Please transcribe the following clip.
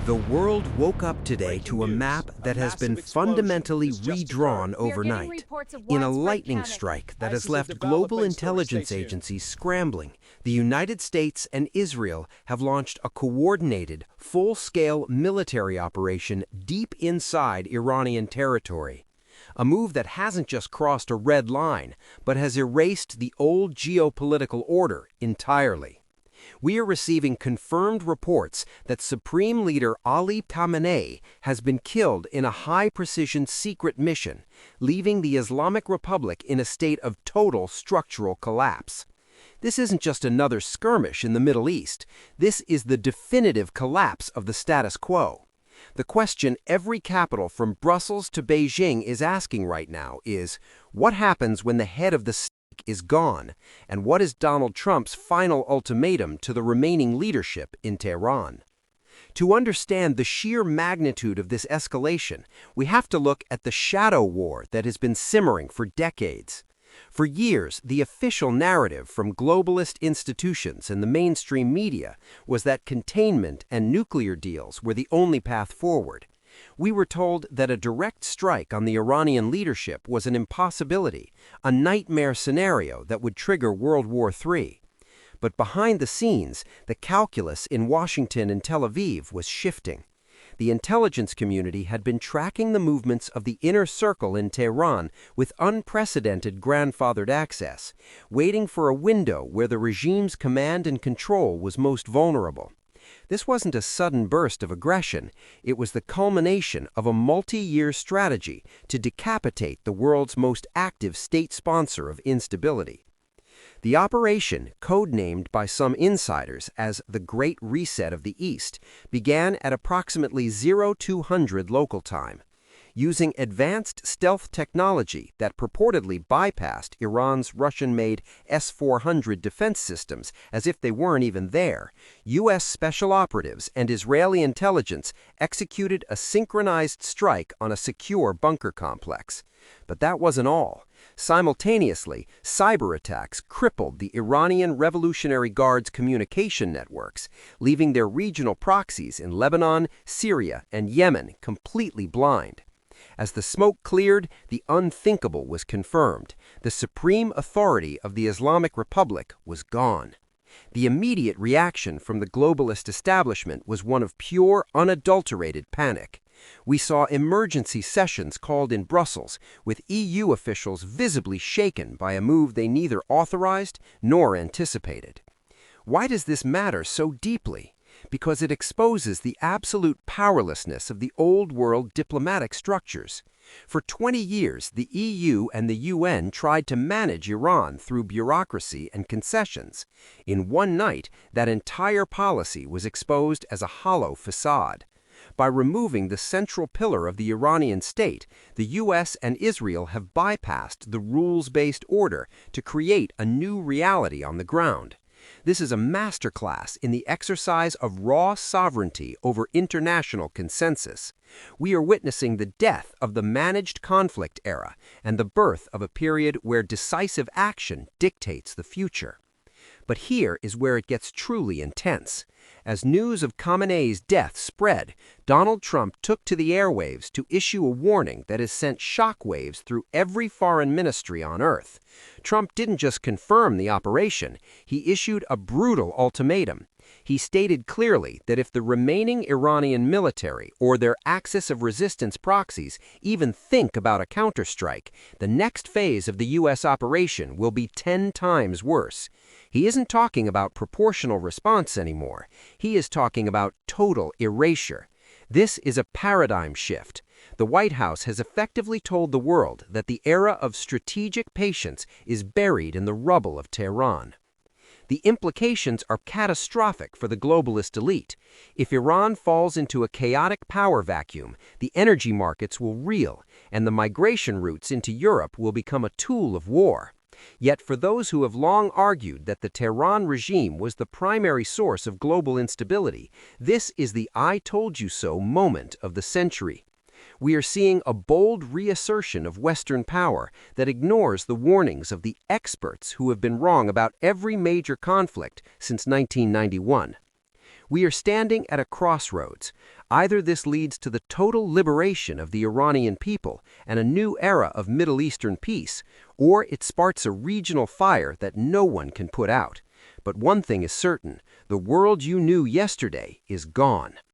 The world woke up today to a map that has been fundamentally redrawn overnight. In a lightning strike that has left global intelligence agencies scrambling, the United States and Israel have launched a coordinated, full-scale military operation deep inside Iranian territory. A move that hasn't just crossed a red line, but has erased the old geopolitical order entirely. We are receiving confirmed reports that Supreme Leader Ali Khamenei has been killed in a high-precision secret mission, leaving the Islamic Republic in a state of total structural collapse. This isn't just another skirmish in the Middle East. This is the definitive collapse of the status quo. The question every capital from Brussels to Beijing is asking right now is, what happens when the head of the state is gone, and what is Donald Trump's final ultimatum to the remaining leadership in Tehran? To understand the sheer magnitude of this escalation, we have to look at the shadow war that has been simmering for decades. For years, the official narrative from globalist institutions and the mainstream media was that containment and nuclear deals were the only path forward. We were told that a direct strike on the Iranian leadership was an impossibility, a nightmare scenario that would trigger World War III. But behind the scenes, the calculus in Washington and Tel Aviv was shifting. The intelligence community had been tracking the movements of the inner circle in Tehran with unprecedented grandfathered access, waiting for a window where the regime's command and control was most vulnerable. This wasn't a sudden burst of aggression. It was the culmination of a multi-year strategy to decapitate the world's most active state sponsor of instability. The operation, codenamed by some insiders as the Great Reset of the East, began at approximately 0200 local time. Using advanced stealth technology that purportedly bypassed Iran's Russian-made S-400 defense systems as if they weren't even there, U.S. special operatives and Israeli intelligence executed a synchronized strike on a secure bunker complex. But that wasn't all. Simultaneously, cyber attacks crippled the Iranian Revolutionary Guard's communication networks, leaving their regional proxies in Lebanon, Syria, and Yemen completely blind. As the smoke cleared, the unthinkable was confirmed. The supreme authority of the Islamic Republic was gone. The immediate reaction from the globalist establishment was one of pure, unadulterated panic. We saw emergency sessions called in Brussels, with EU officials visibly shaken by a move they neither authorized nor anticipated. Why does this matter so deeply? Because it exposes the absolute powerlessness of the old-world diplomatic structures. For 20 years, the EU and the UN tried to manage Iran through bureaucracy and concessions. In one night, that entire policy was exposed as a hollow facade. By removing the central pillar of the Iranian state, the U.S. and Israel have bypassed the rules-based order to create a new reality on the ground. This is a masterclass in the exercise of raw sovereignty over international consensus. We are witnessing the death of the managed conflict era and the birth of a period where decisive action dictates the future. But here is where it gets truly intense. As news of Khamenei's death spread, Donald Trump took to the airwaves to issue a warning that has sent shockwaves through every foreign ministry on earth. Trump didn't just confirm the operation, he issued a brutal ultimatum. He stated clearly that if the remaining Iranian military or their axis of resistance proxies even think about a counterstrike, the next phase of the U.S. operation will be 10 times worse. He isn't talking about proportional response anymore. He is talking about total erasure. This is a paradigm shift. The White House has effectively told the world that the era of strategic patience is buried in the rubble of Tehran. The implications are catastrophic for the globalist elite. If Iran falls into a chaotic power vacuum, the energy markets will reel, and the migration routes into Europe will become a tool of war. Yet for those who have long argued that the Tehran regime was the primary source of global instability, this is the "I told you so" moment of the century. We are seeing a bold reassertion of Western power that ignores the warnings of the experts who have been wrong about every major conflict since 1991. We are standing at a crossroads. Either this leads to the total liberation of the Iranian people and a new era of Middle Eastern peace, or it sparks a regional fire that no one can put out. But one thing is certain, the world you knew yesterday is gone.